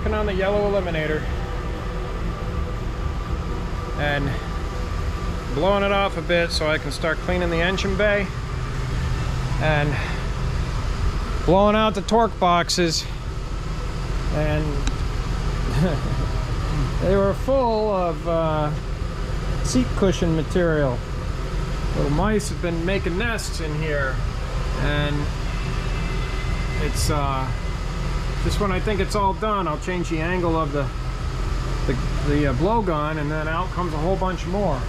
working on the yellow Eliminator and blowing it off a bit so I can start cleaning the engine bay and blowing out the torque boxes. And they were full of seat cushion material. Little mice have been making nests in here, and it's just when I think it's all done, I'll change the angle of the blowgun, and then out comes a whole bunch more.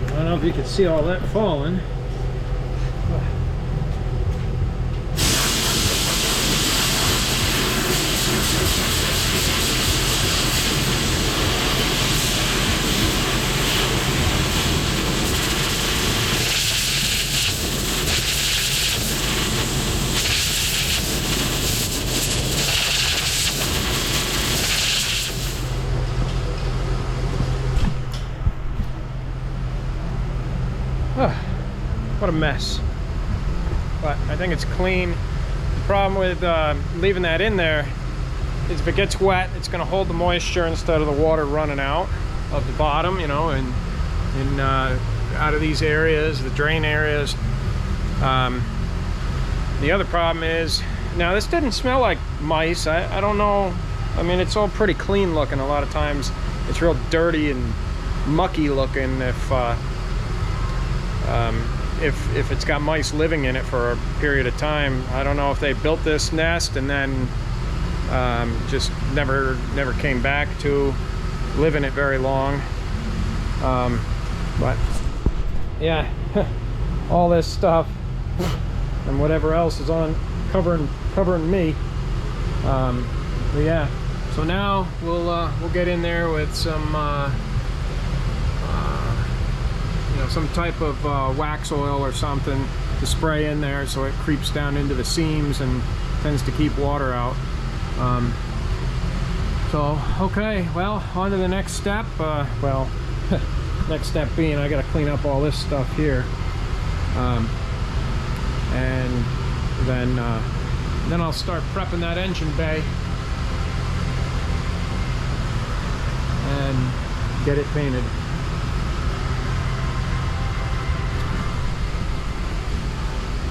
I don't know if you can see all that falling. What a mess. But I think it's clean. The problem with leaving that in there is if it gets wet, it's going to hold the moisture instead of the water running out of the bottom, you know, and out of these areas, the drain areas. The other problem is, now this didn't smell like mice. I don't know. I mean, it's all pretty clean looking. A lot of times it's real dirty and mucky looking if it's got mice living in it for a period of time. I don't know if they built this nest and then just never came back to live in it very long. But yeah, all this stuff and whatever else is on covering me. But yeah, so now we'll get in there with some you know, some type of wax oil or something to spray in there so it creeps down into the seams and tends to keep water out. So okay, well, on to the next step. Well, next step being I got to clean up all this stuff here, and then I'll start prepping that engine bay and get it painted.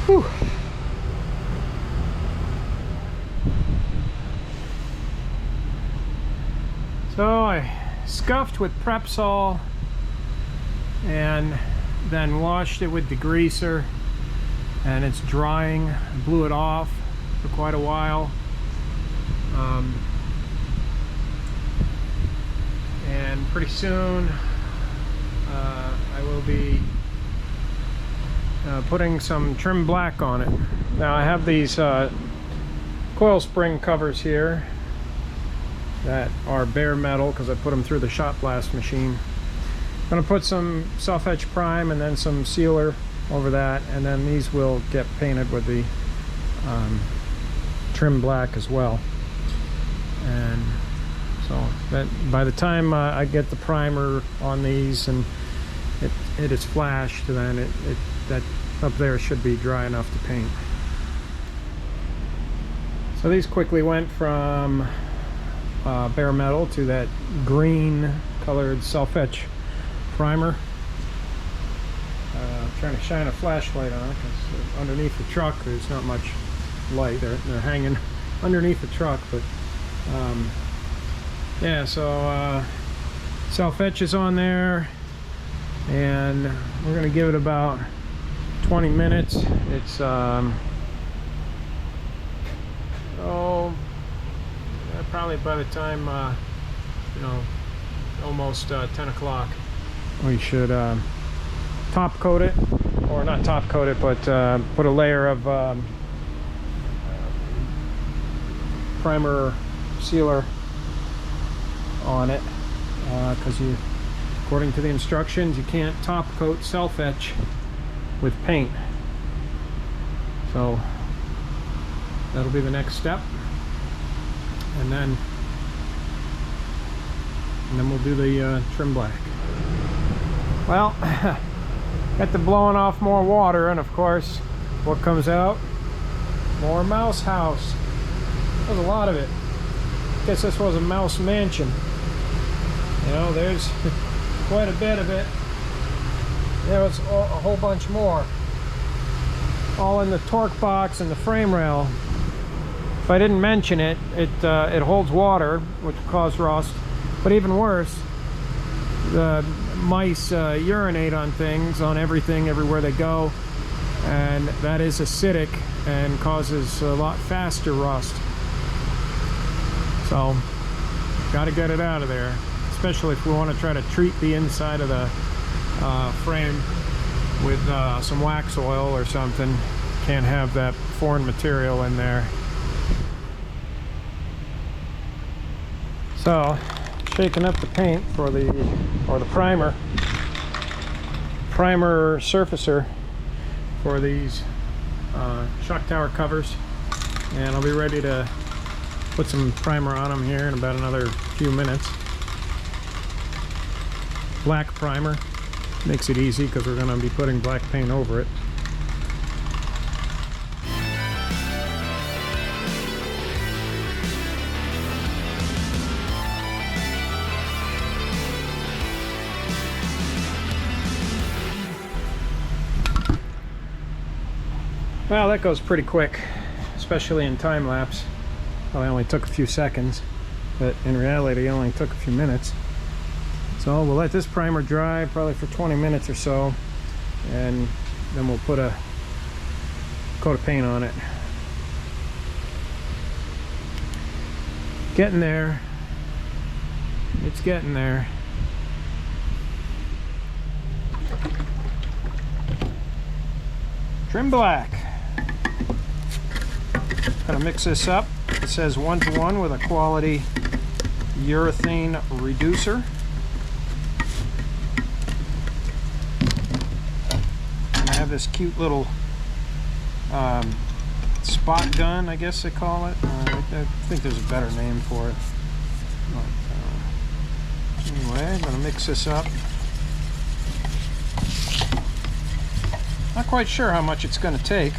Whew. So I scuffed with Prepsol and then washed it with degreaser, and it's drying. I blew it off for quite a while, and pretty soon I will be putting some Trim Black on it. Now I have these coil spring covers here that are bare metal because I put them through the shot blast machine. I'm going to put some self-etch prime and then some sealer over that, and then these will get painted with the Trim Black as well. And so that by the time I get the primer on these and it is flashed, then that up there should be dry enough to paint. So these quickly went from bare metal to that green colored self-etch primer. Trying to shine a flashlight on it because underneath the truck there's not much light. They're hanging underneath the truck, but yeah, so self-etch is on there, and we're going to give it about 20 minutes. It's probably by the time you know, almost 10 o'clock, we should top coat it, or not top coat it, but put a layer of primer sealer on it, because According to the instructions, you can't top coat self-etch with paint. So that'll be the next step. And then we'll do the trim black. Well, got to blowing off more water, and of course, what comes out? More mouse house. There's a lot of it. Guess this was a mouse mansion. You know, there's quite a bit of it. There was a whole bunch more. All in the torque box and the frame rail. If I didn't mention it, it holds water, which will cause rust. But even worse, the mice urinate on things, on everything, everywhere they go. And that is acidic and causes a lot faster rust. So, got to get it out of there. Especially if we want to try to treat the inside of the frame with some wax oil or something. Can't have that foreign material in there. So, shaking up the paint for the primer surfacer for these shock tower covers, and I'll be ready to put some primer on them here in about another few minutes. Black primer makes it easy because we're going to be putting black paint over it. Well, that goes pretty quick, especially in time lapse. Well, it only took a few seconds, but in reality it only took a few minutes. So we'll let this primer dry probably for 20 minutes or so, and then we'll put a coat of paint on it. Getting there. It's getting there. Trim black. Gonna mix this up. It says 1-to-1 with a quality urethane reducer. And I have this cute little spot gun, I guess they call it. I think there's a better name for it. But, anyway, I'm gonna mix this up. Not quite sure how much it's gonna take.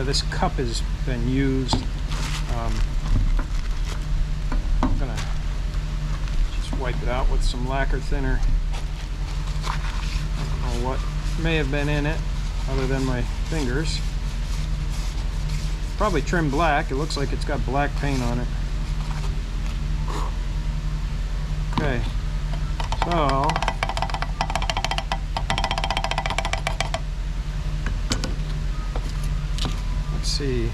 This cup has been used. I'm gonna just wipe it out with some lacquer thinner. I don't know what may have been in it other than my fingers. Probably trim black. It looks like it's got black paint on it. Okay, so see.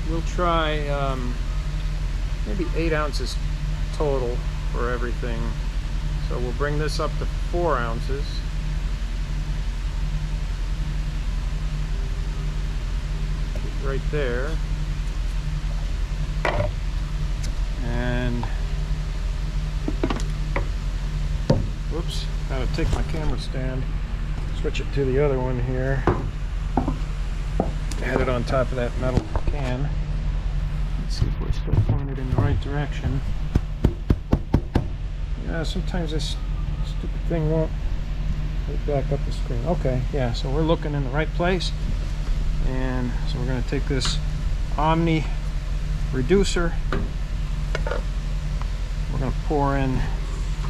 We'll try maybe 8 ounces total for everything. So we'll bring this up to 4 ounces. Right there. And whoops, gotta take my camera stand, switch it to the other one here. Had it on top of that metal can. Let's see if we're still pointed in the right direction. Yeah, sometimes this stupid thing won't back up the screen. Okay, yeah, so we're looking in the right place. And so we're going to take this Omni reducer. We're going to pour in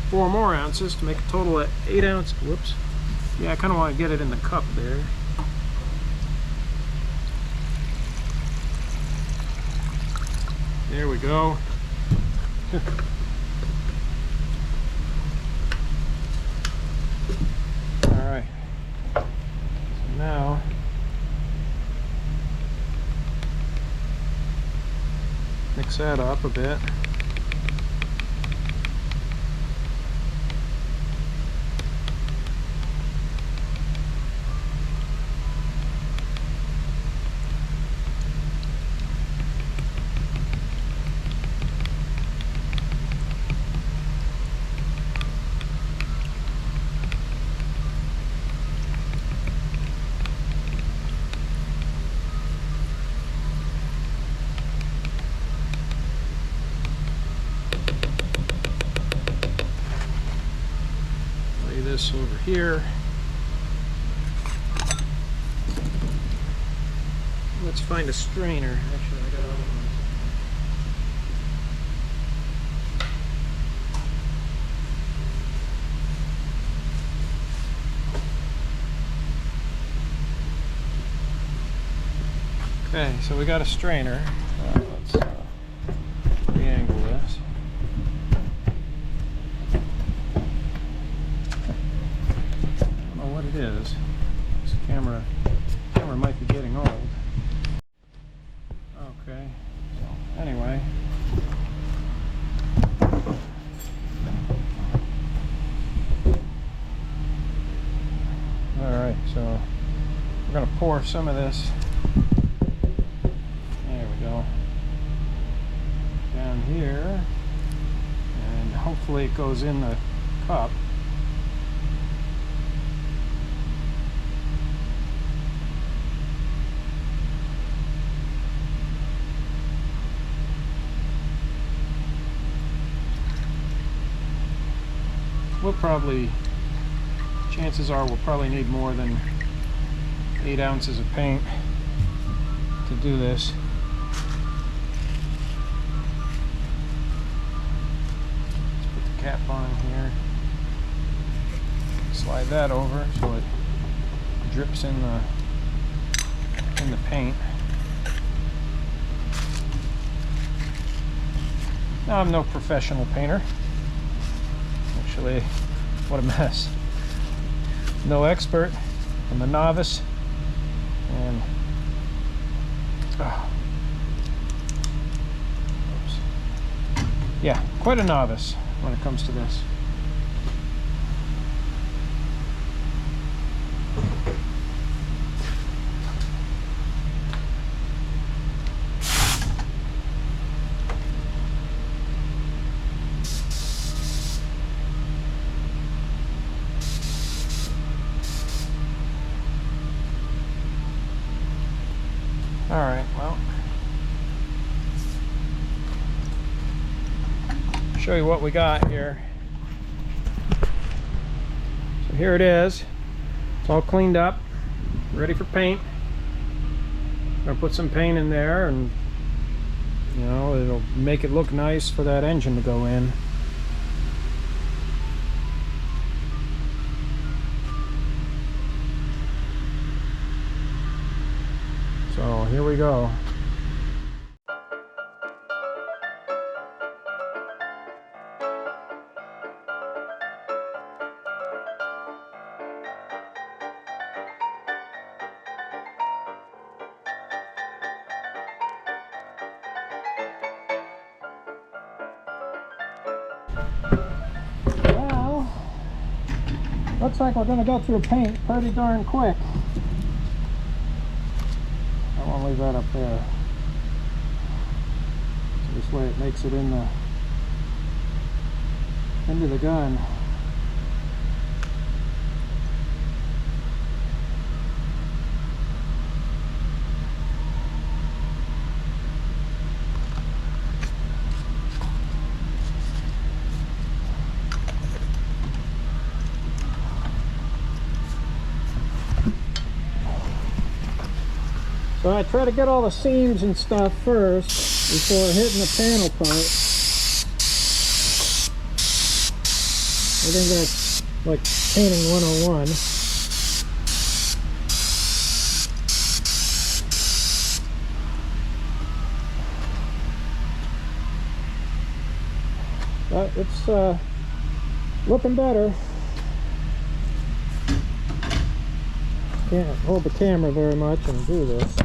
4 more ounces to make a total of 8 ounces. Whoops. Yeah, I kind of want to get it in the cup there. There we go. now mix that up a bit. This over here. Let's find a strainer. Actually, I got other ones. Okay, so we got a strainer. Let's re-angle this. What it is. This camera might be getting old. Okay, so anyway. Alright, so we're going to pour some of this, there we go, down here, and hopefully it goes in the cup. We'll probably, chances are we'll probably need more than 8 ounces of paint to do this. Let's put the cap on here. Slide that over so it drips in the paint. Now, I'm no professional painter. Actually, what a mess. No expert. I'm a novice, and oops. Yeah, quite a novice when it comes to this. Alright, well, show you what we got here. So here it is. It's all cleaned up, ready for paint. I'm gonna put some paint in there, and you know, it'll make it look nice for that engine to go in. So here we go. Well, looks like we're going to go through paint pretty darn quick. I won't leave that up there. So this way it makes it into the gun. So I try to get all the seams and stuff first before hitting the panel part. I think that's like painting 101. But it's looking better. Can't hold the camera very much and do this.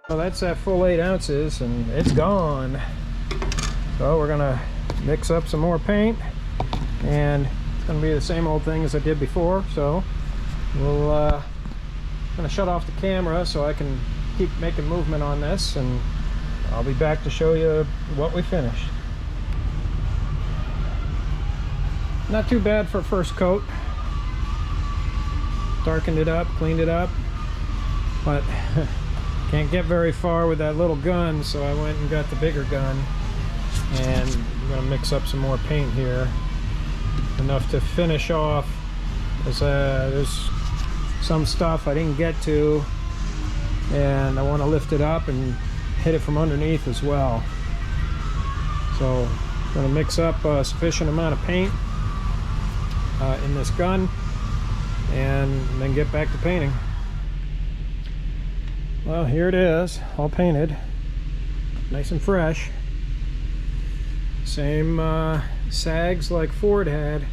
So that's that full 8 ounces and it's gone. So we're gonna mix up some more paint and it's gonna be the same old thing as I did before. So we'll gonna shut off the camera so I can keep making movement on this, and I'll be back to show you what we finished. Not too bad for a first coat. Darkened it up, cleaned it up, but can't get very far with that little gun, so I went and got the bigger gun, and I'm gonna mix up some more paint here, enough to finish off, because there's some stuff I didn't get to, and I want to lift it up and hit it from underneath as well. So I'm gonna mix up a sufficient amount of paint in this gun, and then get back to painting. Well, here it is, all painted, nice and fresh. Same sags like Ford had.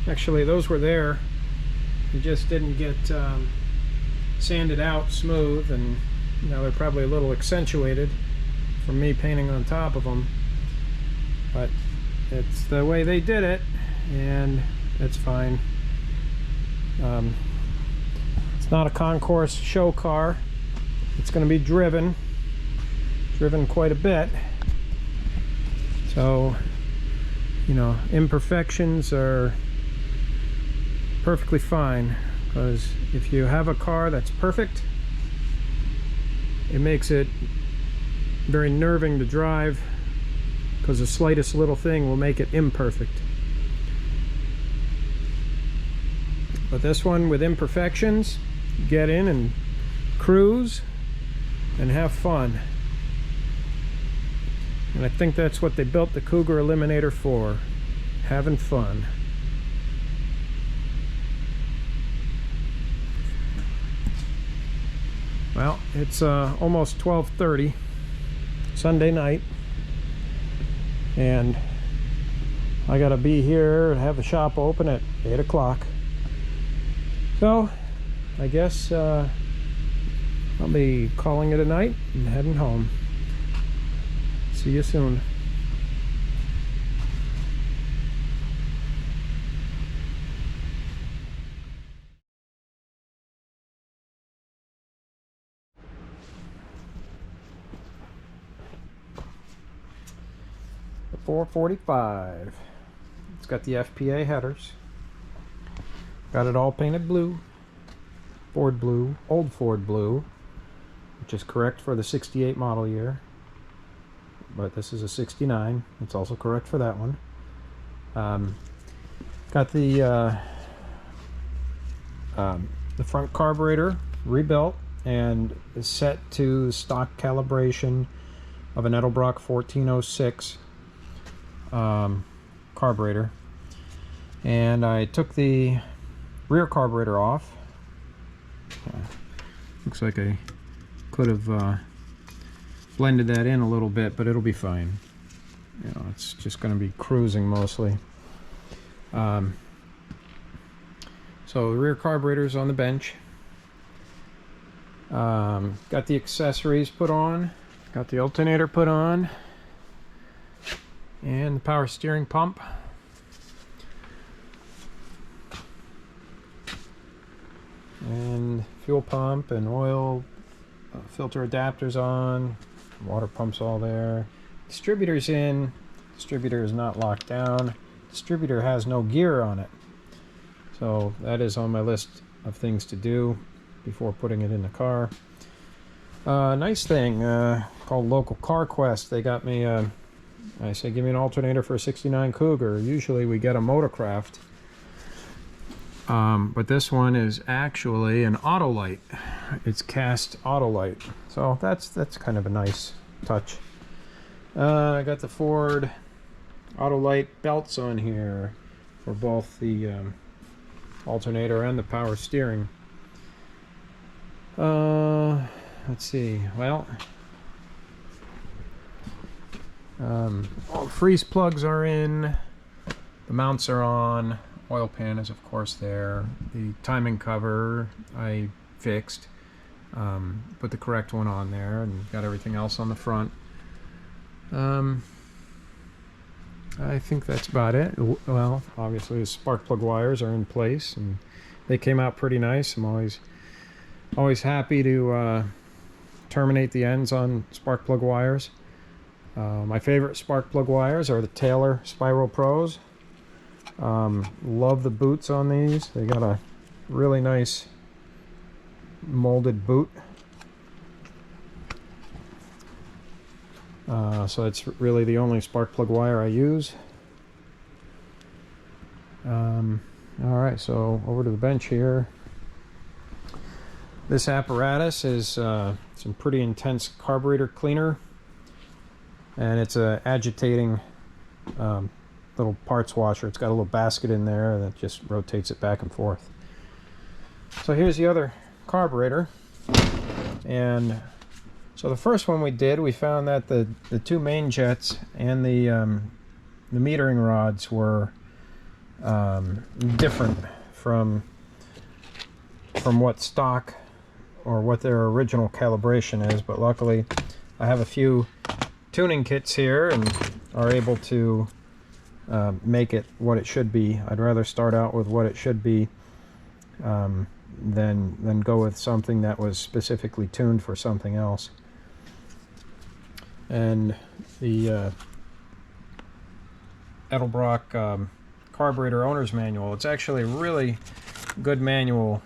Actually, those were there. You just didn't get sanded out smooth, and now they're probably a little accentuated from me painting on top of them. But it's the way they did it, and it's fine. It's not a concourse show car. It's going to be driven quite a bit, so you know, imperfections are perfectly fine, because if you have a car that's perfect, it makes it very nerving to drive, because the slightest little thing will make it imperfect. But this one with imperfections, get in and cruise and have fun. And I think that's what they built the Cougar Eliminator for, having fun. Well, it's almost 12:30 Sunday night, and I gotta be here and have the shop open at 8 o'clock. So I guess I'll be calling it a night and heading home. See you soon. The 445. It's got the FPA headers. Got it all painted blue. Ford blue, old Ford blue, which is correct for the 68 model year, but this is a 69. It's also correct for that one. Got the front carburetor rebuilt and is set to stock calibration of an Edelbrock 1406 carburetor, and I took the rear carburetor off. Looks like I could have blended that in a little bit, but it'll be fine. You know, it's just going to be cruising mostly. So the rear carburetor's on the bench. Got the accessories put on, got the alternator put on, and the power steering pump. And fuel pump and oil filter adapters on, water pumps all there. Distributor's in, distributor is not locked down, distributor has no gear on it. So that is on my list of things to do before putting it in the car. Nice thing called Local Car Quest. They got me, I say give me an alternator for a 69 Cougar. Usually we get a Motorcraft. But this one is actually an Autolite. It's cast Autolite, so that's kind of a nice touch. I got the Ford Autolite belts on here for both the alternator and the power steering. Let's see. Well, all freeze plugs are in. The mounts are on. Oil pan is of course there. The timing cover I fixed. Put the correct one on there and got everything else on the front. I think that's about it. Well, obviously the spark plug wires are in place and they came out pretty nice. I'm always happy to terminate the ends on spark plug wires. My favorite spark plug wires are the Taylor Spiral Pros. Love the boots on these. They got a really nice molded boot. So it's really the only spark plug wire I use. Alright, so over to the bench here. This apparatus is some pretty intense carburetor cleaner, and it's a agitating little parts washer. It's got a little basket in there that just rotates it back and forth. So here's the other carburetor, and so the first one we did, we found that the two main jets and the metering rods were different from what stock or what their original calibration is, but luckily I have a few tuning kits here and are able to make it what it should be. I'd rather start out with what it should be than go with something that was specifically tuned for something else. And the Edelbrock carburetor owner's manual, it's actually a really good manual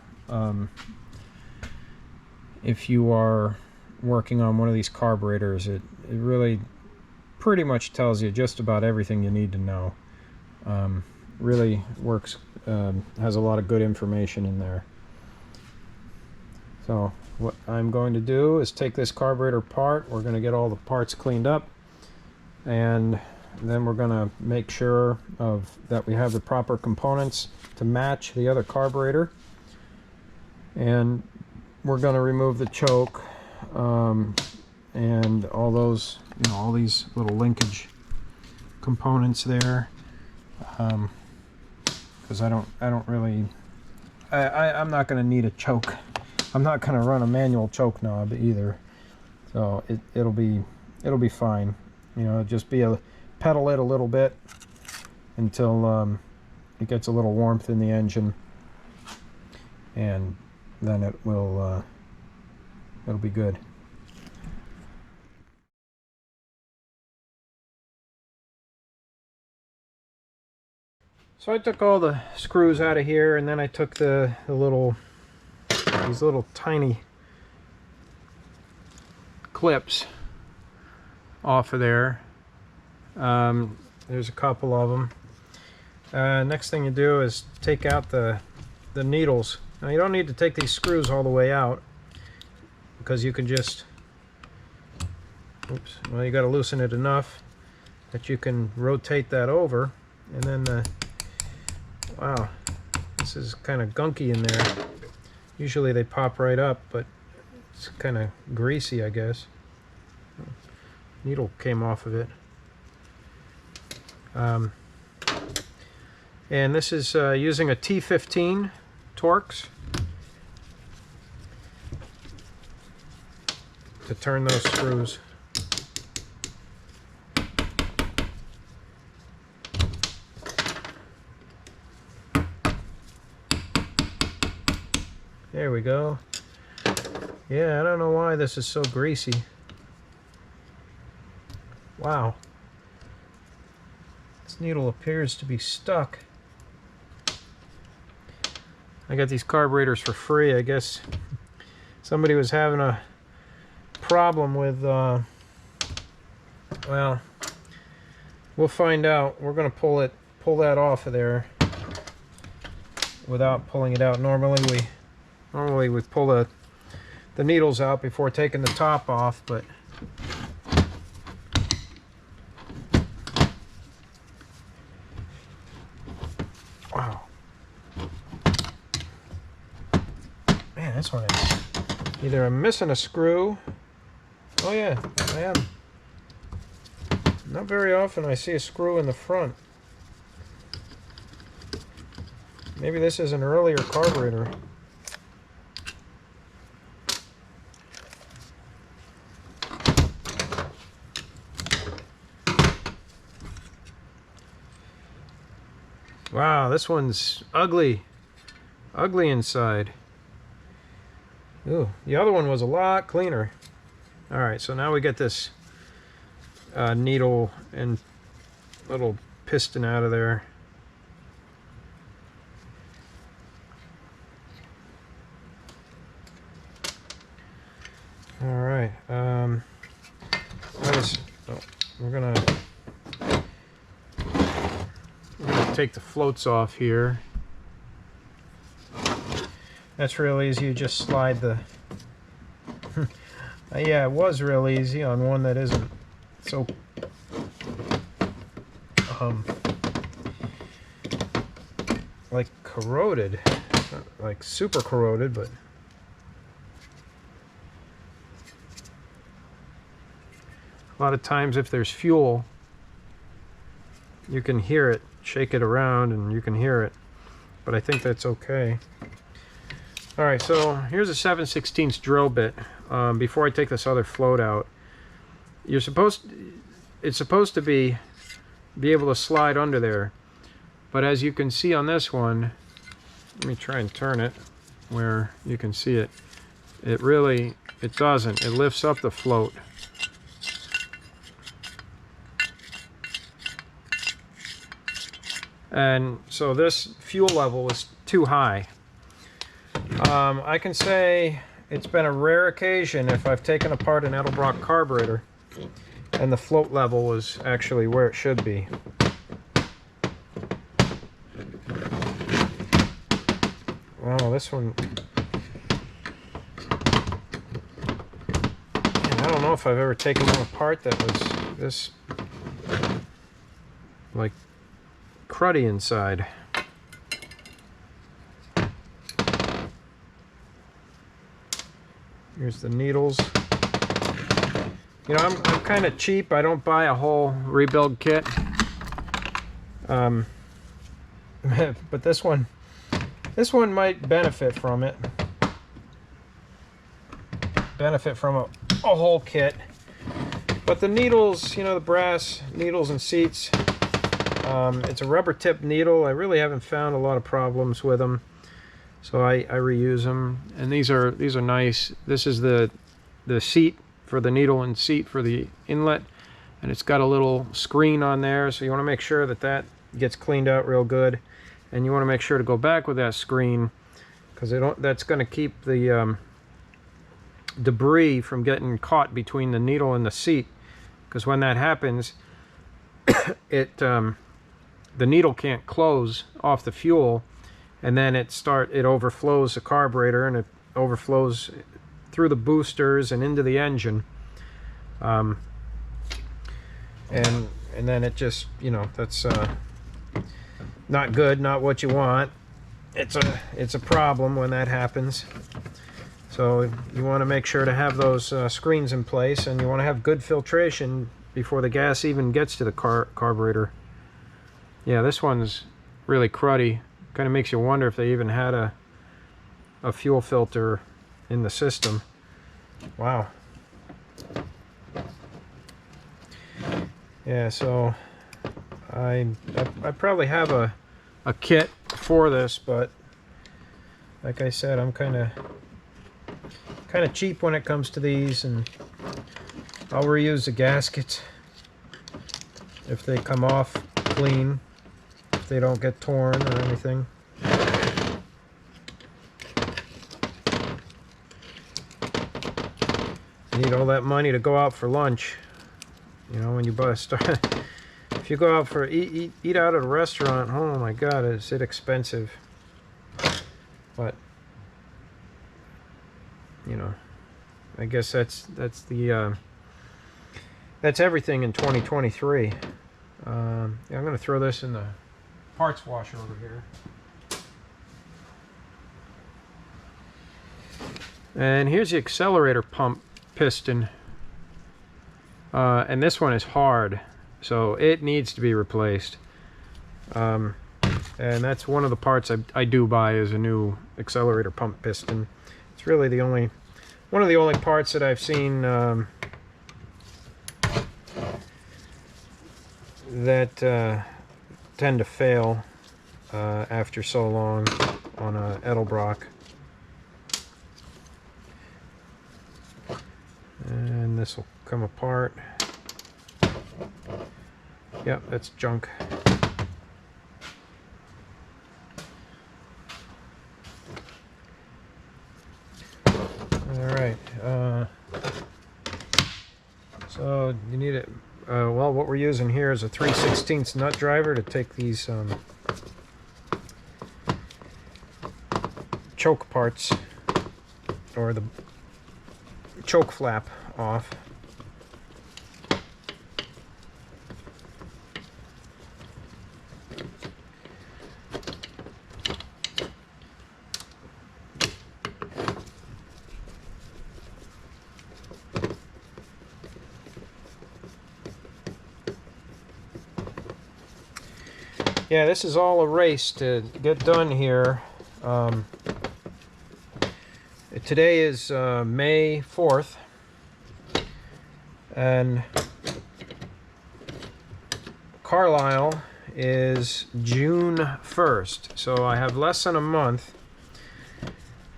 if you are working on one of these carburetors. It really pretty much tells you just about everything you need to know. Really works, has a lot of good information in there. So what I'm going to do is take this carburetor apart. We're going to get all the parts cleaned up, and then we're going to make sure that we have the proper components to match the other carburetor, and we're going to remove the choke and all those, all these little linkage components there, because I'm not going to need a choke. I'm not going to run a manual choke knob either, so it'll be fine. Just pedal it a little bit until it gets a little warmth in the engine, and then it'll be good. So I took all the screws out of here, and then I took these little tiny clips off of there. There's a couple of them. Next thing you do is take out the needles. Now you don't need to take these screws all the way out, because you can just, well, you got to loosen it enough that you can rotate that over, and then wow, this is kind of gunky in there. Usually they pop right up, but it's kind of greasy, I guess. Needle came off of it. And this is using a T15 Torx to turn those screws. There we go. Yeah, I don't know why this is so greasy. Wow. This needle appears to be stuck. I got these carburetors for free. I guess somebody was having a problem with, well, we'll find out. We're going to pull that off of there without pulling it out. Normally we pull the needles out before taking the top off, but Man, this one is either I'm missing a screw. Oh yeah, I am. Not very often I see a screw in the front. Maybe this is an earlier carburetor. Wow, this one's ugly. Ugly inside. Ooh, the other one was a lot cleaner. Alright, so now we get this needle and little piston out of there. Alright, we're gonna take the floats off here. That's real easy, you just slide the yeah, it was real easy on one that isn't so like corroded, not like super corroded, but a lot of times if there's fuel you can hear it, shake it around and you can hear it, but I think that's okay. Alright, so here's a 7/16 drill bit. Before I take this other float out, it's supposed to be able to slide under there, but as you can see on this one, let me try and turn it where you can see it. It doesn't. It lifts up the float. And so this fuel level is too high. I can say it's been a rare occasion if I've taken apart an Edelbrock carburetor and the float level is actually where it should be. Wow, this one... Man, I don't know if I've ever taken one apart that was this like cruddy inside. Here's the needles. You know, I'm kind of cheap. I don't buy a whole rebuild kit. But this one might benefit from it. Benefit from a whole kit. But the needles, you know, the brass needles and seats, it's a rubber tip needle. I really haven't found a lot of problems with them. So I reuse them, and these are nice. This is the seat for the needle and seat for the inlet, and it's got a little screen on there, so you want to make sure that that gets cleaned out real good, and you want to make sure to go back with that screen because that's going to keep the debris from getting caught between the needle and the seat, because when that happens the needle can't close off the fuel, and then it overflows the carburetor, and it overflows through the boosters and into the engine, and then it just, you know, that's not good, not what you want. It's a problem when that happens. So you want to make sure to have those screens in place, and you want to have good filtration before the gas even gets to the carburetor. Yeah, this one's really cruddy. Kind of makes you wonder if they even had a fuel filter in the system. Wow. Yeah, so I probably have a kit for this, but like I said, I'm kind of cheap when it comes to these, and I'll reuse the gaskets if they come off clean, if they don't get torn or anything. You need all that money to go out for lunch. You know, when you if you go out for eat out at a restaurant, oh my God, is it expensive. But you know, I guess that's everything in 2023. Yeah, I'm gonna throw this in the parts washer over here. And here's the accelerator pump piston. And this one is hard, so it needs to be replaced. And that's one of the parts I do buy, is a new accelerator pump piston. It's really one of the only parts that I've seen that tend to fail after so long on a Edelbrock. And this will come apart. Yep, that's junk. Alright, so you need it. Well, what we're using here is a 3/16 nut driver to take these choke parts, or the choke flap, off. Yeah, this is all a race to get done here. Today is May 4th, and Carlisle is June 1st. So I have less than a month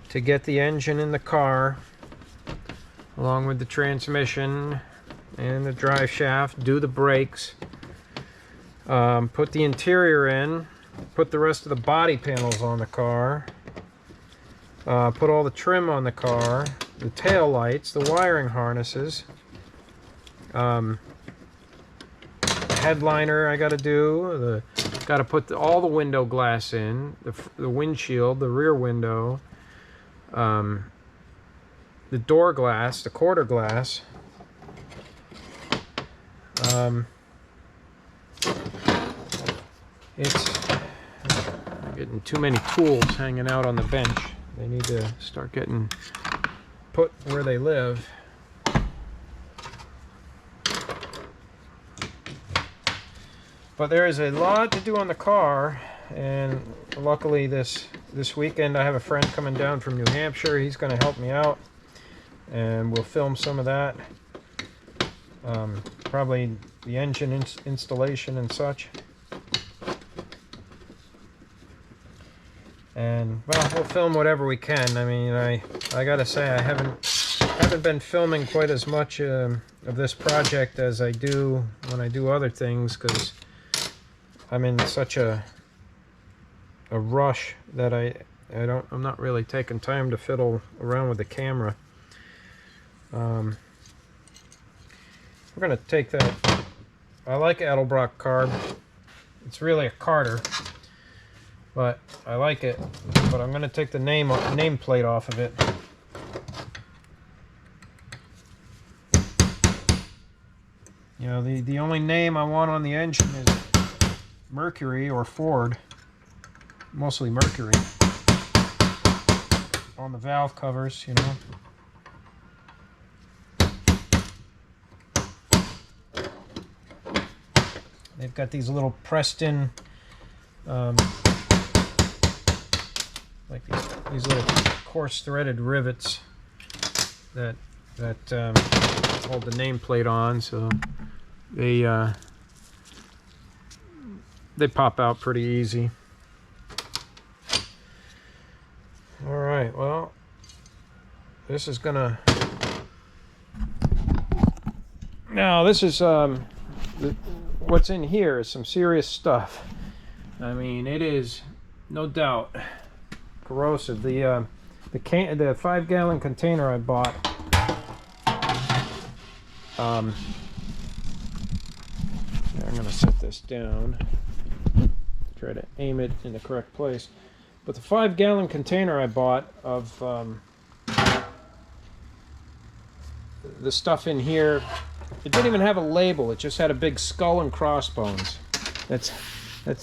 to get the engine in the car, along with the transmission and the drive shaft, do the brakes, put the interior in, put the rest of the body panels on the car, put all the trim on the car, the tail lights, the wiring harnesses, headliner I got to do, got to put all the window glass in, the windshield, the rear window, the door glass, the quarter glass. It's getting too many tools hanging out on the bench. They need to start getting put where they live. But there is a lot to do on the car, and luckily this weekend I have a friend coming down from New Hampshire. He's going to help me out, and we'll film some of that. Probably the engine installation and such. And well, we'll film whatever we can. I mean, I gotta say, I haven't been filming quite as much of this project as I do when I do other things, because I'm in such a rush that I'm not really taking time to fiddle around with the camera. We're gonna take that. I like Edelbrock carb. It's really a Carter, but I like it. But I'm gonna take the nameplate off of it. You know, the only name I want on the engine is Mercury or Ford. Mostly Mercury on the valve covers, you know. They've got these little pressed in, like these little coarse threaded rivets that hold the nameplate on, so they pop out pretty easy. All right, well, this is gonna. Now this is what's in here is some serious stuff. I mean, it is no doubt corrosive. The 5-gallon container I bought. I'm gonna set this down. Try to aim it in the correct place. But the 5-gallon container I bought of the stuff in here, it didn't even have a label. It just had a big skull and crossbones. That's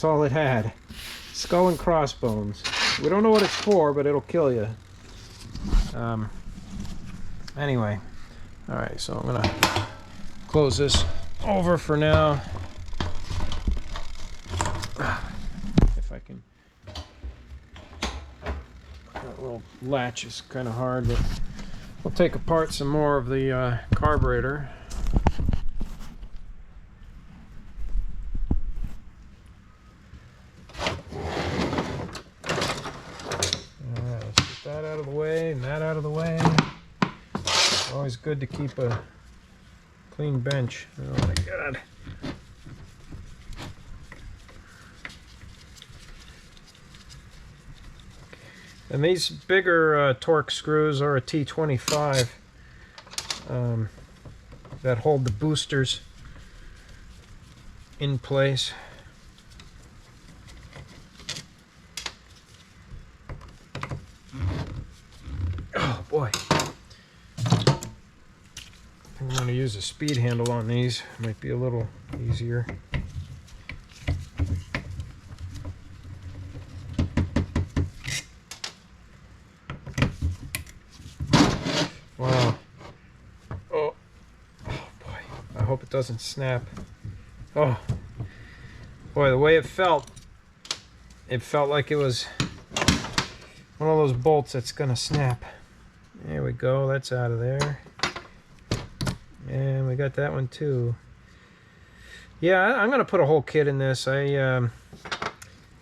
all it had. Skull and crossbones. We don't know what it's for, but it'll kill you. Anyway, all right, so I'm gonna close this over for now. If I can. That little latch is kind of hard, but we'll take apart some more of the carburetor. That out of the way and that out of the way. Always good to keep a clean bench. Oh my God. And these bigger torque screws are a T25 that hold the boosters in place. Oh boy. I'm going to use a speed handle on these. Might be a little easier. Wow. Oh. Oh boy. I hope it doesn't snap. Oh. Boy, the way it felt like it was one of those bolts that's going to snap. There we go. That's out of there. And we got that one too. Yeah, I'm going to put a whole kit in this.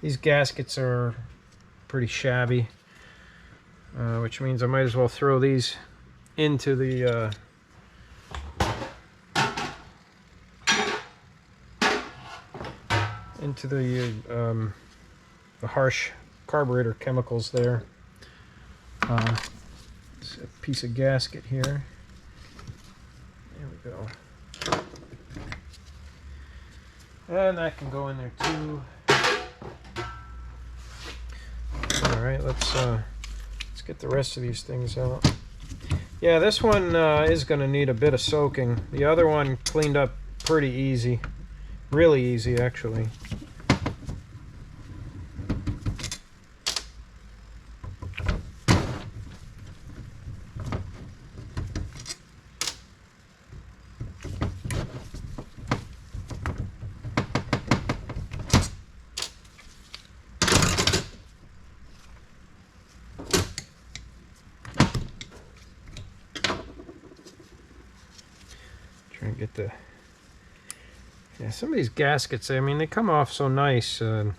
These gaskets are pretty shabby, which means I might as well throw these into the harsh carburetor chemicals there. It's a piece of gasket here. There we go. And that can go in there too. All right, let's get the rest of these things out. Yeah, this one is going to need a bit of soaking. The other one cleaned up pretty easy. Really easy, actually. Try and get the... Yeah, some of these gaskets, I mean, they come off so nice. You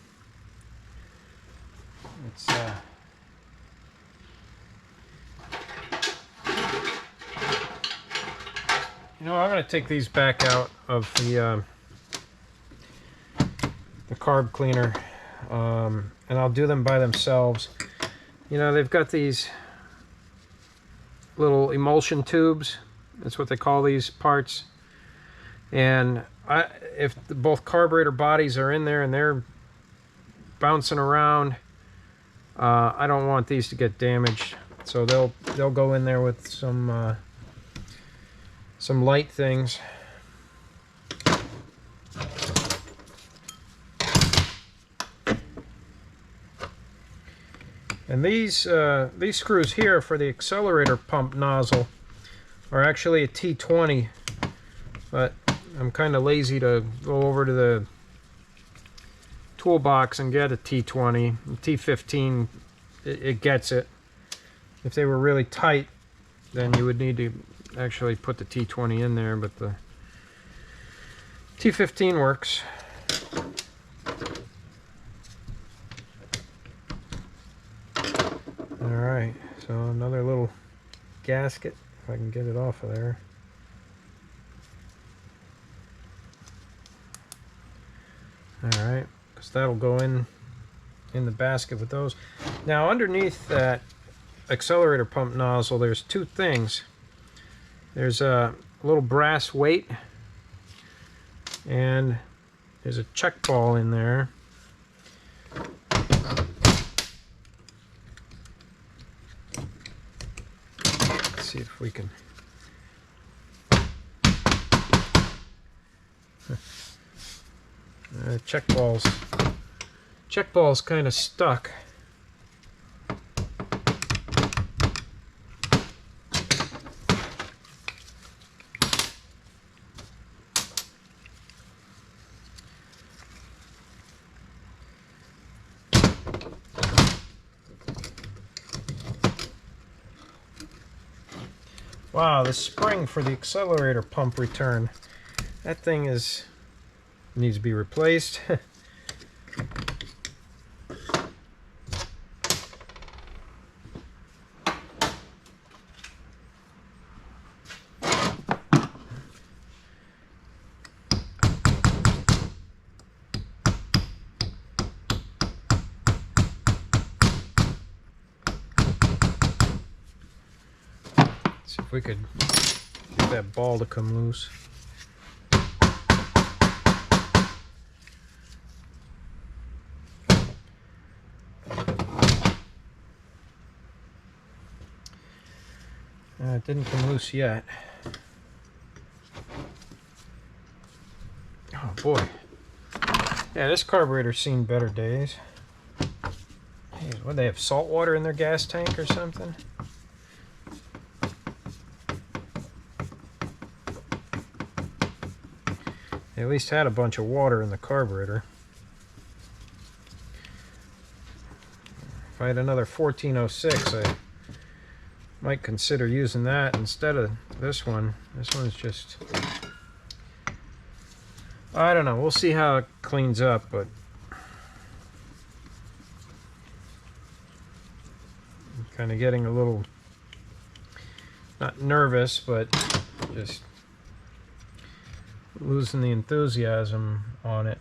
know, I'm going to take these back out of the carb cleaner, and I'll do them by themselves. You know, they've got these little emulsion tubes. That's what they call these parts. And if both carburetor bodies are in there and they're bouncing around, I don't want these to get damaged. So they'll go in there with some light things. And these screws here for the accelerator pump nozzle are actually a T20, but I'm kind of lazy to go over to the toolbox and get a T20. T15, it gets it. If they were really tight, then you would need to actually put the T20 in there, but the T15 works. Alright, so another little gasket, if I can get it off of there. Alright, because that'll go in the basket with those. Now underneath that accelerator pump nozzle, there's two things. There's a little brass weight, and there's a check ball in there. Let's see if we can... check ball's kind of stuck. Wow, the spring for the accelerator pump return. That thing needs to be replaced. See if we could get that ball to come loose. It didn't come loose yet. Oh boy. Yeah, this carburetor's seen better days. Hey, what, they have salt water in their gas tank or something? They at least had a bunch of water in the carburetor. If I had another 1406, I might consider using that instead of this one. This one's just, I don't know, we'll see how it cleans up, but I'm kind of getting a little, not nervous, but just losing the enthusiasm on it.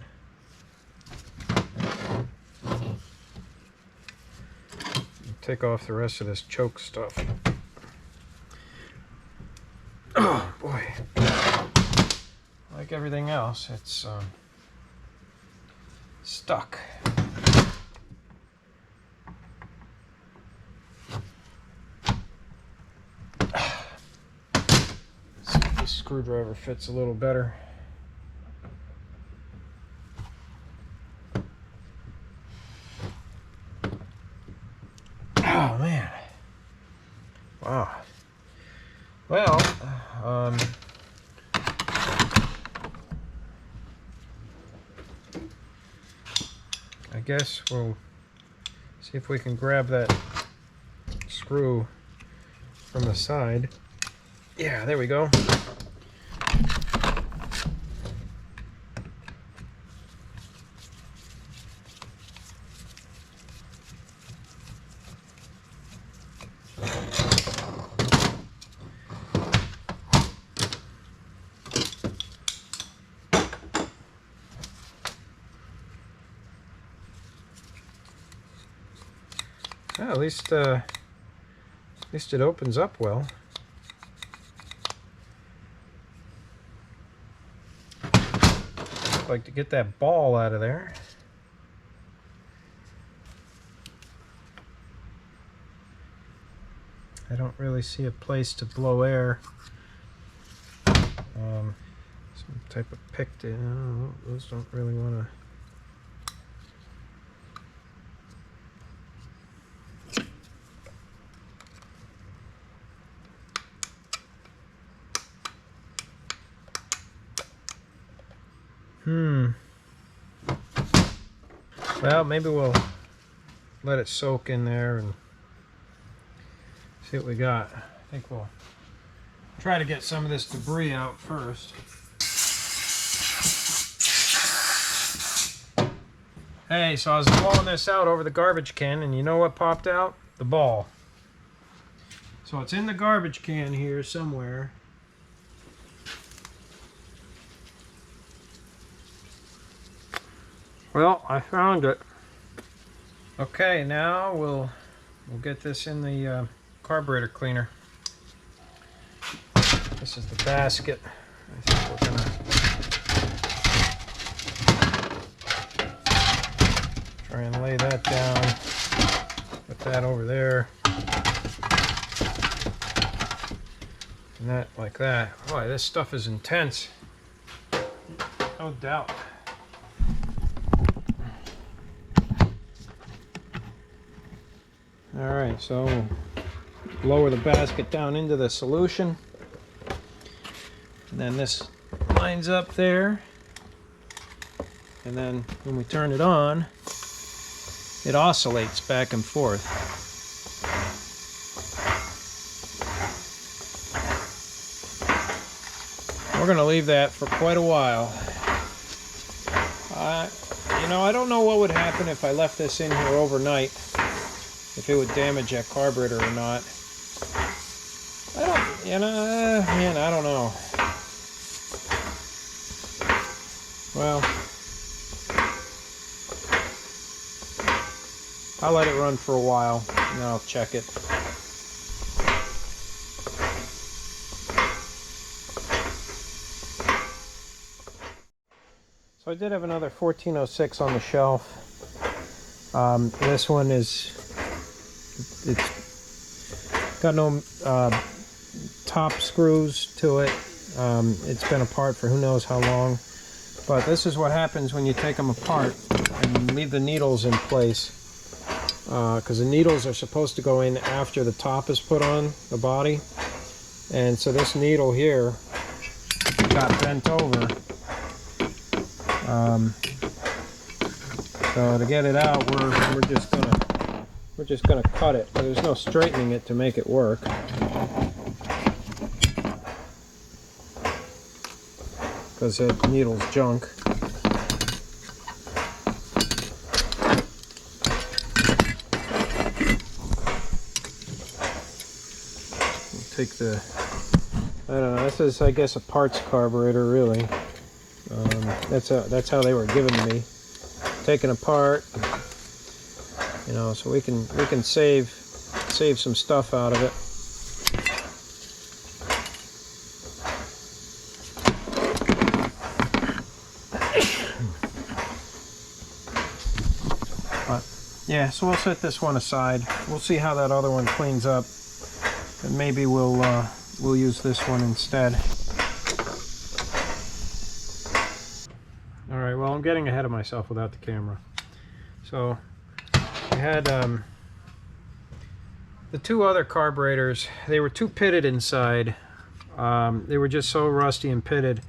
Take off the rest of this choke stuff. Oh boy. Like everything else, it's stuck. See if this screwdriver fits a little better. Oh man. Wow. Well, I guess we'll see if we can grab that screw from the side. Yeah, there we go. Well, at least it opens up well. I'd like to get that ball out of there. I don't really see a place to blow air. Some type of pick. Oh, those don't really want to. Well, maybe we'll let it soak in there and see what we got. I think we'll try to get some of this debris out first. Hey, so I was blowing this out over the garbage can, and you know what popped out? The ball. So it's in the garbage can here somewhere. Well, I found it. Okay, now we'll get this in the carburetor cleaner. This is the basket. I think we're gonna try and lay that down. Put that over there. And that like that. Boy, this stuff is intense. No doubt. Alright, so we'll lower the basket down into the solution. And then this lines up there. And then when we turn it on, it oscillates back and forth. we're going to leave that for quite a while. You know, I don't know what would happen if I left this in here overnight, if it would damage that carburetor or not. I don't, you know, man, I don't know. Well, I'll let it run for a while, and then I'll check it. So I did have another 1406 on the shelf. This one it's got no top screws to it. It's been apart for who knows how long. But this is what happens when you take them apart and leave the needles in place. Because the needles are supposed to go in after the top is put on the body. And so this needle here got bent over. So to get it out, we're just gonna cut it. There's no straightening it to make it work. Because that needle's junk. Take the, I don't know, this is, I guess, a parts carburetor, really. That's how they were given to me. Taken apart, you know, so we can save some stuff out of it. Yeah, so we'll set this one aside. We'll see how that other one cleans up, and maybe we'll use this one instead. All right. Well, I'm getting ahead of myself without the camera. So I had the two other carburetors. They were too pitted inside. They were just so rusty and pitted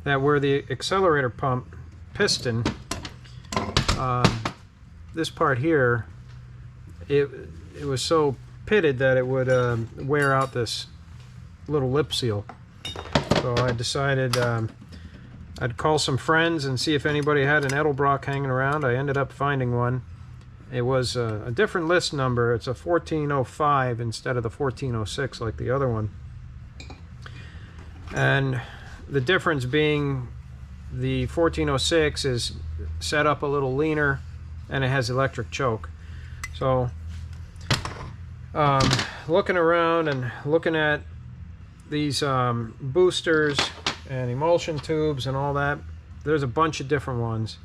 that where the accelerator pump piston, this part here, it was so pitted that it would wear out this little lip seal. So I decided I'd call some friends and see if anybody had an Edelbrock hanging around. I ended up finding one. It was a different list number. It's a 1405 instead of the 1406 like the other one. And the difference being the 1406 is set up a little leaner and it has electric choke. So looking around and looking at these boosters and emulsion tubes and all that, there's a bunch of different ones.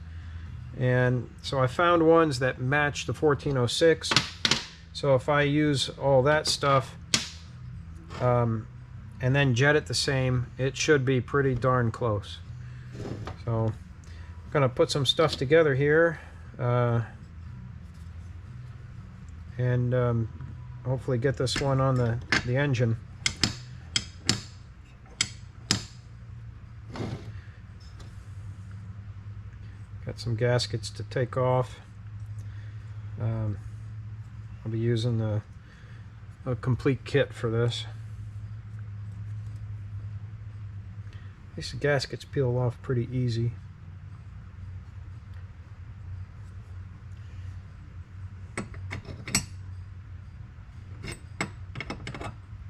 And so I found ones that match the 1406. So if I use all that stuff and then jet it the same, it should be pretty darn close. So I'm gonna put some stuff together here and hopefully get this one on the engine. Got some gaskets to take off. I'll be using a complete kit for this. These gaskets peel off pretty easy.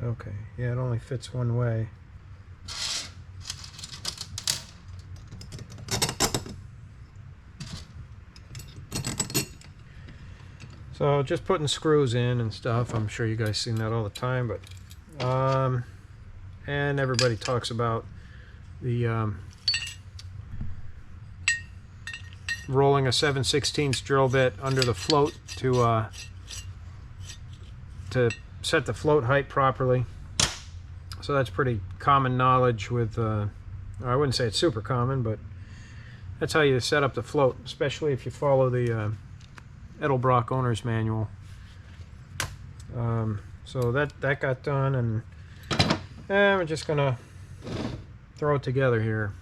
Okay, yeah, it only fits one way. So just putting screws in and stuff. I'm sure you guys seen that all the time, but and everybody talks about the rolling a 7/16 drill bit under the float to set the float height properly. So that's pretty common knowledge with I wouldn't say it's super common, but that's how you set up the float, especially if you follow the Edelbrock owner's manual. So that got done, and we're just gonna throw it together here.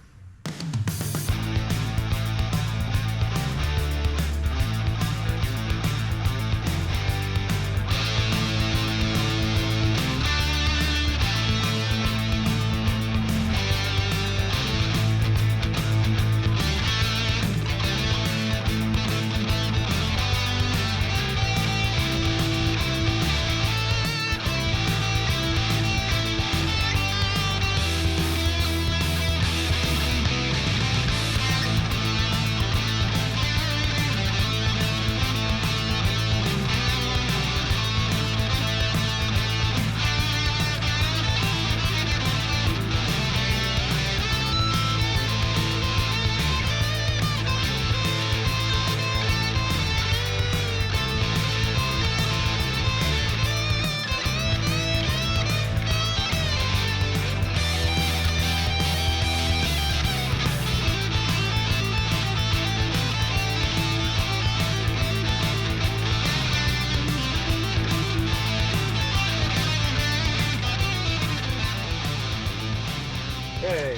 Okay,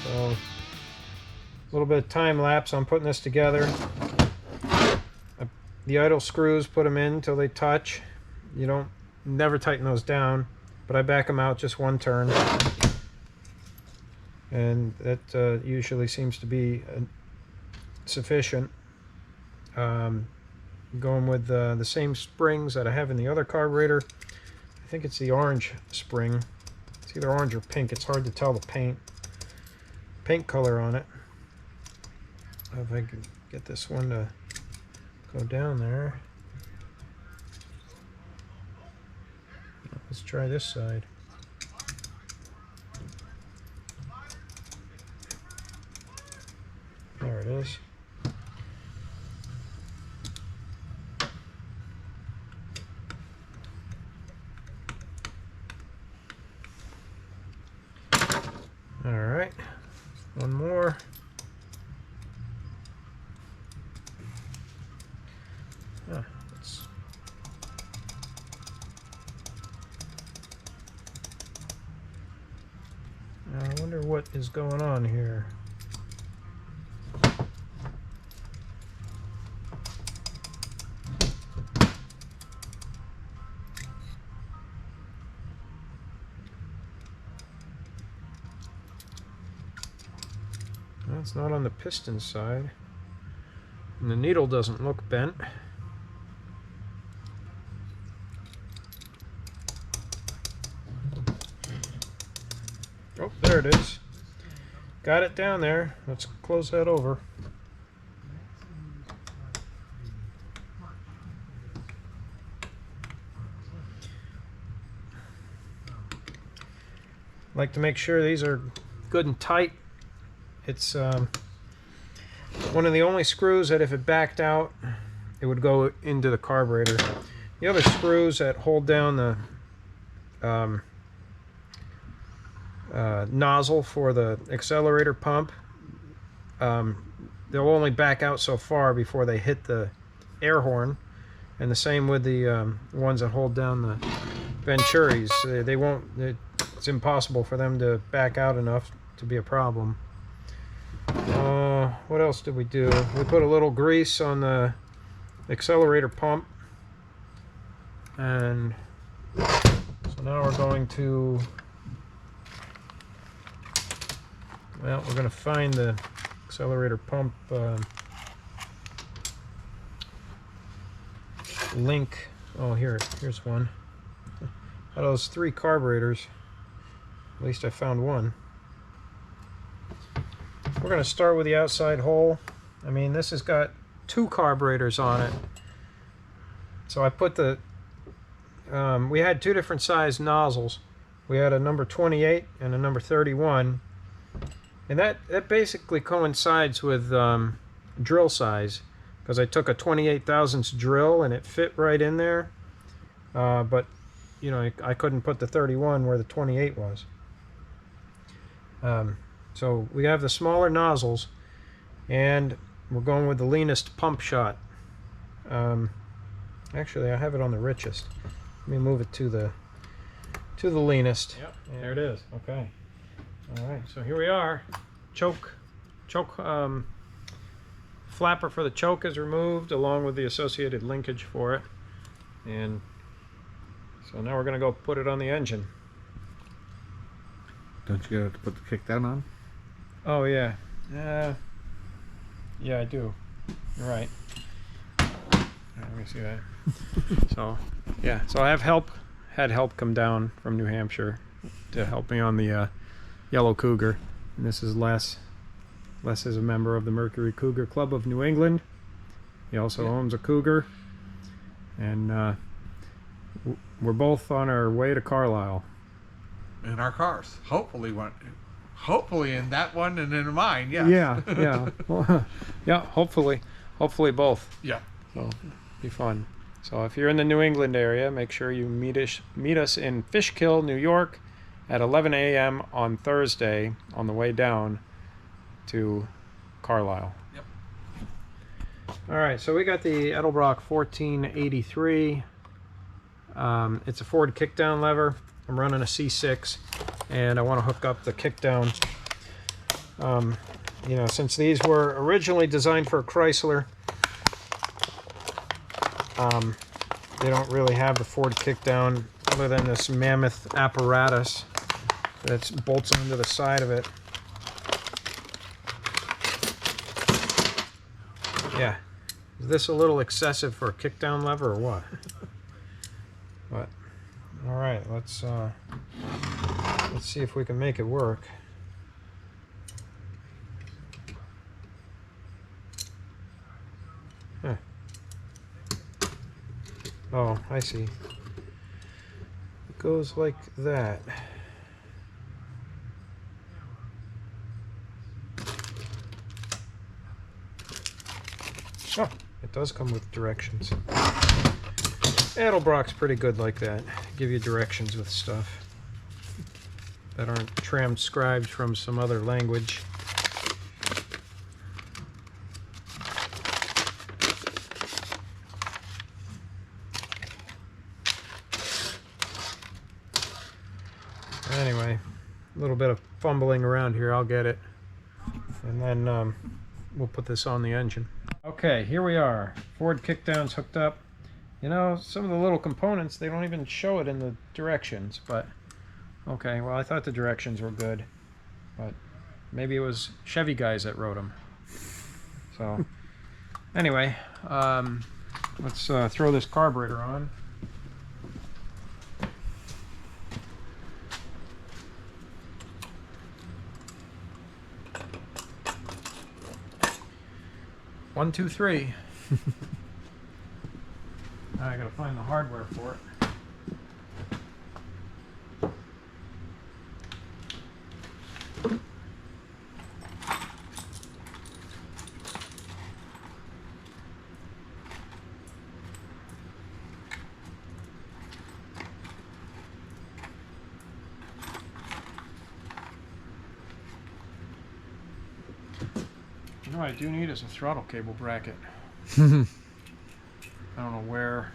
so a little bit of time lapse on putting this together. The idle screws, put them in until they touch. You don't never tighten those down, but I back them out just one turn, and that usually seems to be sufficient. Going with the same springs that I have in the other carburetor. I think it's the orange spring. It's either orange or pink. It's hard to tell the paint color on it. If I can get this one to go down there. Let's try this side. There it is. All right, one more. I wonder what is going on here. Well, it's not on the piston side, and the needle doesn't look bent. Oh, there it is. Got it down there. Let's close that over. Like to make sure these are good and tight. It's one of the only screws that if it backed out, it would go into the carburetor. The other screws that hold down the nozzle for the accelerator pump, they'll only back out so far before they hit the air horn, and the same with the ones that hold down the Venturis. They won't. It's impossible for them to back out enough to be a problem. What else did we do? We put a little grease on the accelerator pump, and so now we're going to, well, we're going to find the accelerator pump link. Oh, here's one. Out of those 3 carburetors, at least I found one. We're going to start with the outside hole. I mean, this has got 2 carburetors on it. So I put the, we had 2 different size nozzles. We had a number 28 and a number 31. And that basically coincides with drill size, because I took a 28 thousandths drill and it fit right in there. But, you know, I couldn't put the 31 where the 28 was. So we have the smaller nozzles, and we're going with the leanest pump shot. Actually, I have it on the richest. Let me move it to the leanest. Yep, there it is. Okay. All right. So here we are. Choke flapper for the choke is removed, along with the associated linkage for it. And so now we're going to go put it on the engine. Don't you have to put the kickdown on? Oh yeah, yeah I do. You're right. All right, let me see that. So yeah, so I have had help come down from New Hampshire to help me on the yellow Cougar, and this is Les. Les is a member of the Mercury Cougar Club of New England. He also owns a Cougar, and we're both on our way to Carlisle. In our cars, hopefully in that one and in mine. Yes. Yeah. Well, yeah. Hopefully both. Yeah. So be fun. So if you're in the New England area, make sure you meet us in Fishkill, New York, at 11 a.m. on Thursday on the way down to Carlisle. Yep. All right. So we got the Edelbrock 1483. It's a Ford kickdown lever. I'm running a C6, and I want to hook up the kickdown. You know, since these were originally designed for a Chrysler, they don't really have the Ford kickdown other than this mammoth apparatus that bolts onto the side of it. Yeah, is this a little excessive for a kickdown lever or what? But all right, let's see if we can make it work. Huh. Oh, I see. It goes like that. Oh, it does come with directions. Edelbrock's pretty good like that. Give you directions with stuff that aren't transcribed from some other language. Anyway, a little bit of fumbling around here, I'll get it. And then we'll put this on the engine. Okay, here we are. Ford kickdown's hooked up. You know, some of the little components, they don't even show it in the directions, but okay, well, I thought the directions were good, but maybe it was Chevy guys that wrote them. So, anyway, let's throw this carburetor on. One, two, three. Now I gotta find the hardware for it. You know what I do need is a throttle cable bracket. I don't know where.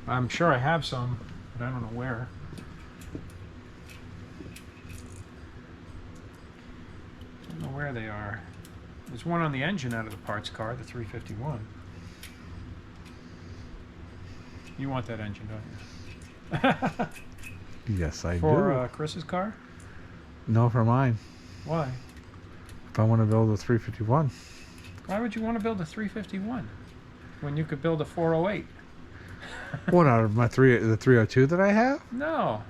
I'm sure I have some, but I don't know where. I don't know where they are. There's one on the engine out of the parts car, the 351. You want that engine, don't you? Yes, I do. For Chris's car? No, for mine. Why? If I want to build a 351. Why would you want to build a 351 when you could build a 408? What, out of my the 302 that I have? No,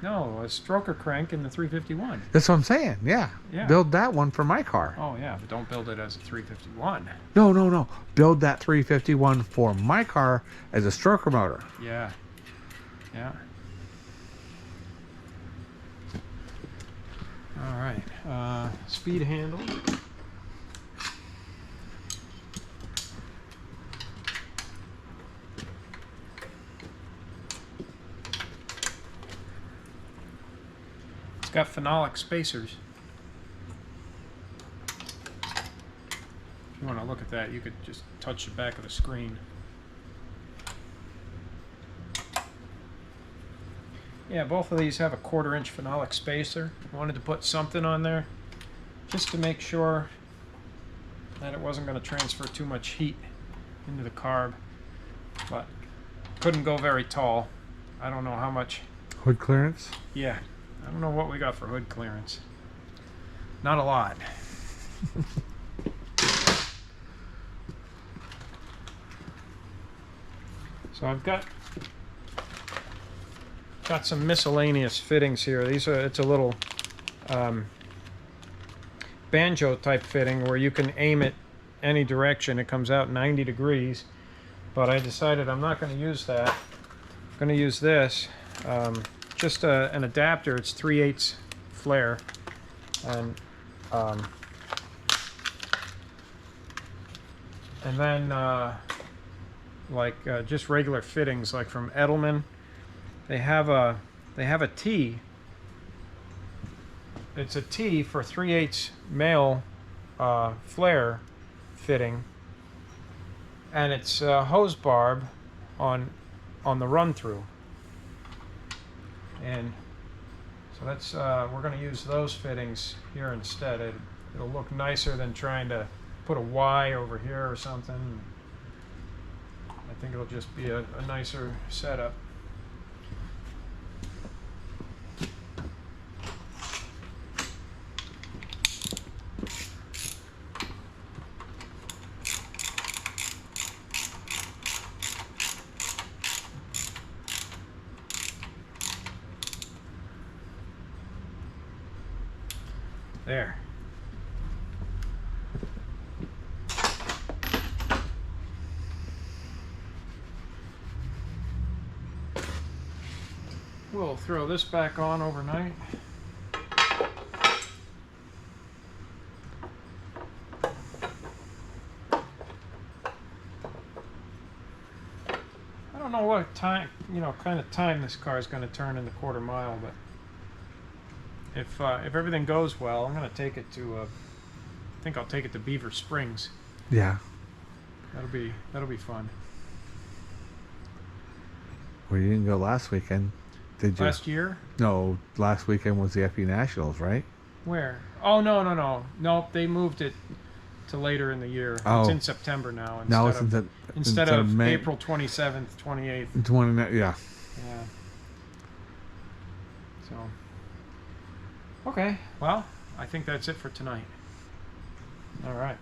a stroker crank in the 351. That's what I'm saying. Yeah. Build that one for my car. Oh yeah, but don't build it as a 351. No. Build that 351 for my car as a stroker motor. Yeah. All right. Speed handle. Got phenolic spacers. If you want to look at that, you could just touch the back of the screen. Yeah, both of these have a 1/4-inch phenolic spacer. I wanted to put something on there just to make sure that it wasn't going to transfer too much heat into the carb, but couldn't go very tall. I don't know how much. Hood clearance? Yeah. I don't know what we got for hood clearance. Not a lot. So I've got some miscellaneous fittings here. These are, it's a little banjo type fitting where you can aim it any direction. It comes out 90 degrees, but I decided I'm not going to use that. I'm going to use this. Just an adapter. It's 3/8 flare, and then just regular fittings, like from Edelman. They have a T. It's a T for 3/8 male flare fitting, and it's hose barb on the run through. And So that's we're going to use those fittings here instead. It'll look nicer than trying to put a Y over here or something. I think it'll just be a nicer setup. There. We'll throw this back on overnight. I don't know what time, kind of time this car is going to turn in the quarter mile, but if everything goes well, I'm going to take it to I think I'll take it to Beaver Springs. Yeah. That'll be fun. Well, you didn't go last weekend, did you? Last year? No, last weekend was the FE Nationals, right? Where? Oh, no. Nope, they moved it to later in the year. Oh. It's in September now. Now it's Instead of May. April 27th, 28th. 29, yeah. Yeah. So. Okay, well, I think that's it for tonight. All right.